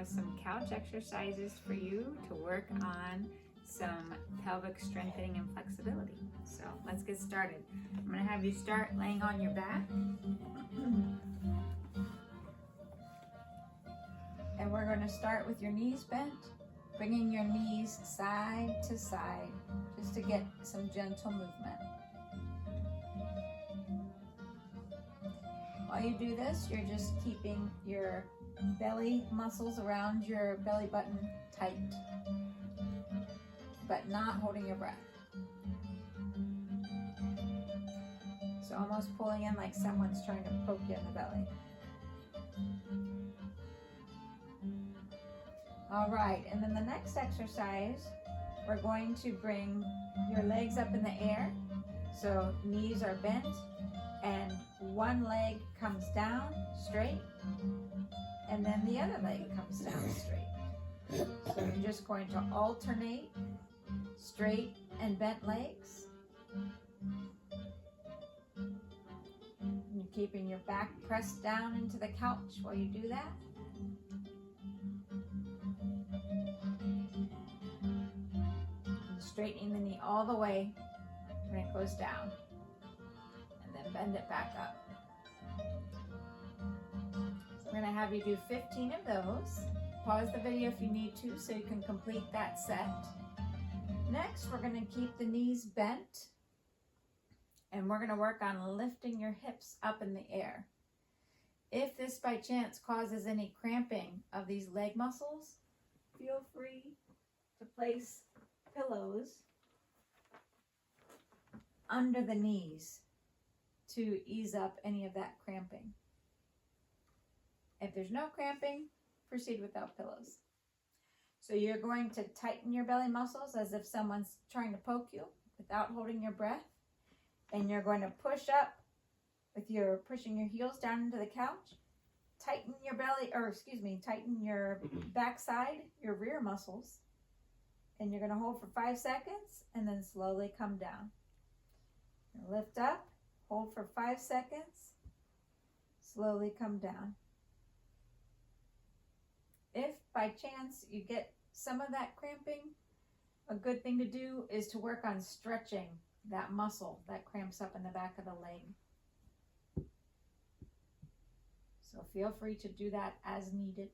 have some couch exercises for you to work on some pelvic strengthening and flexibility. So let's get started. I'm going to have you start laying on your back. And we're going to start with your knees bent, bringing your knees side to side just to get some gentle movement. While you do this, you're just keeping your belly muscles around your belly button tight, but not holding your breath. So almost pulling in like someone's trying to poke you in the belly. All right, and then the next exercise, we're going to bring your legs up in the air. So knees are bent and one leg comes down straight and then the other leg comes down straight. So you're just going to alternate straight and bent legs. You're keeping your back pressed down into the couch while you do that. And straightening the knee all the way when it goes down. And then bend it back up. So we're going to have you do 15 of those. Pause the video if you need to so you can complete that set. Next, we're going to keep the knees bent and we're going to work on lifting your hips up in the air. If this by chance causes any cramping of these leg muscles, feel free to place pillows under the knees to ease up any of that cramping. If there's no cramping, proceed without pillows. So you're going to tighten your belly muscles as if someone's trying to poke you without holding your breath. And you're going to push up with your pushing your heels down into the couch. Tighten your belly, tighten your backside, your rear muscles. And you're going to hold for 5 seconds and then slowly come down. Lift up, hold for 5 seconds, slowly come down. If by chance you get some of that cramping, a good thing to do is to work on stretching that muscle that cramps up in the back of the leg. So feel free to do that as needed.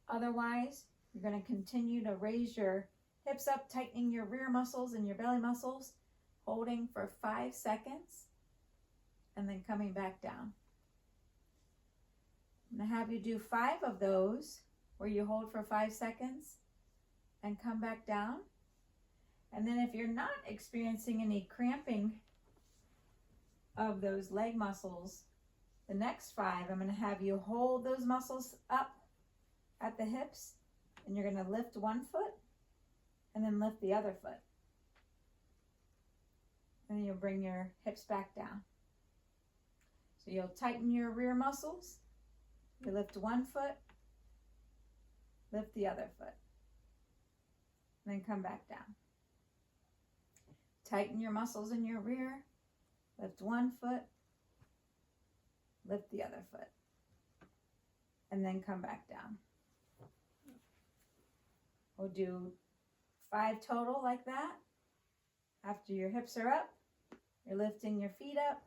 Otherwise, you're going to continue to raise your hips up, tightening your rear muscles and your belly muscles, holding for 5 seconds, and then coming back down. I'm going to have you do 5 of those where you hold for 5 seconds and come back down. And then if you're not experiencing any cramping of those leg muscles, the next 5, I'm going to have you hold those muscles up at the hips, and you're going to lift one foot and then lift the other foot. And then you'll bring your hips back down. So you'll tighten your rear muscles. You lift one foot, lift the other foot, and then come back down. Tighten your muscles in your rear, lift one foot, lift the other foot, and then come back down. We'll do 5 total like that. After your hips are up, you're lifting your feet up,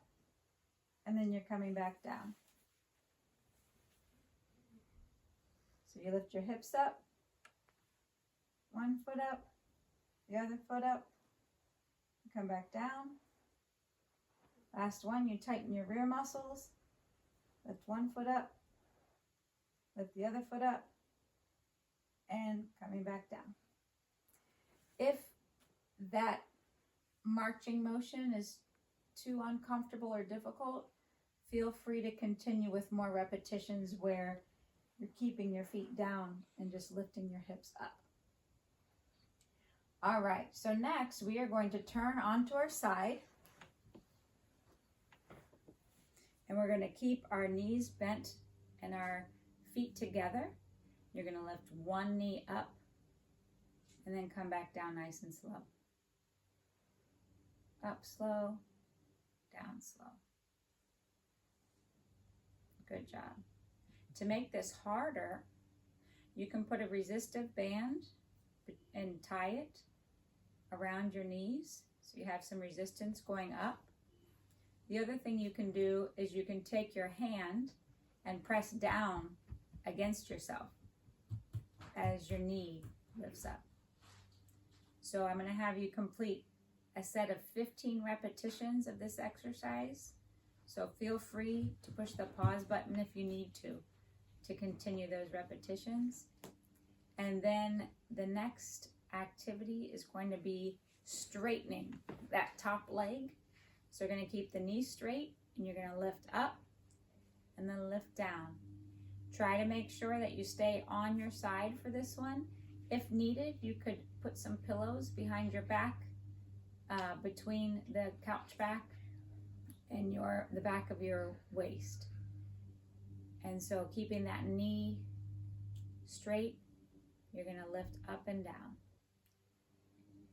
and then you're coming back down. So you lift your hips up, one foot up, the other foot up, come back down. Last one, you tighten your rear muscles, lift one foot up, lift the other foot up, and coming back down. If that marching motion is too uncomfortable or difficult, feel free to continue with more repetitions where you're keeping your feet down and just lifting your hips up. All right, so next we are going to turn onto our side. And we're going to keep our knees bent and our feet together. You're going to lift one knee up and then come back down nice and slow. Up slow, down slow. Good job. To make this harder, You can put a resistive band and tie it around your knees so you have some resistance going up. The other thing you can do is you can take your hand and press down against yourself as your knee lifts up. So I'm going to have you complete a set of 15 repetitions of this exercise. So feel free to push the pause button if you need to continue those repetitions. And then the next activity is going to be straightening that top leg. So you're going to keep the knee straight and you're going to lift up and then lift down. Try to make sure that you stay on your side for this one. If needed, you could put some pillows behind your back, between the couch back and the back of your waist. And so keeping that knee straight, you're going to lift up and down.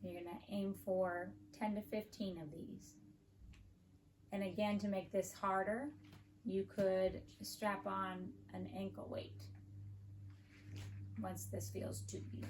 You're going to aim for 10 to 15 of these. And again, to make this harder, you could strap on an ankle weight once this feels too easy.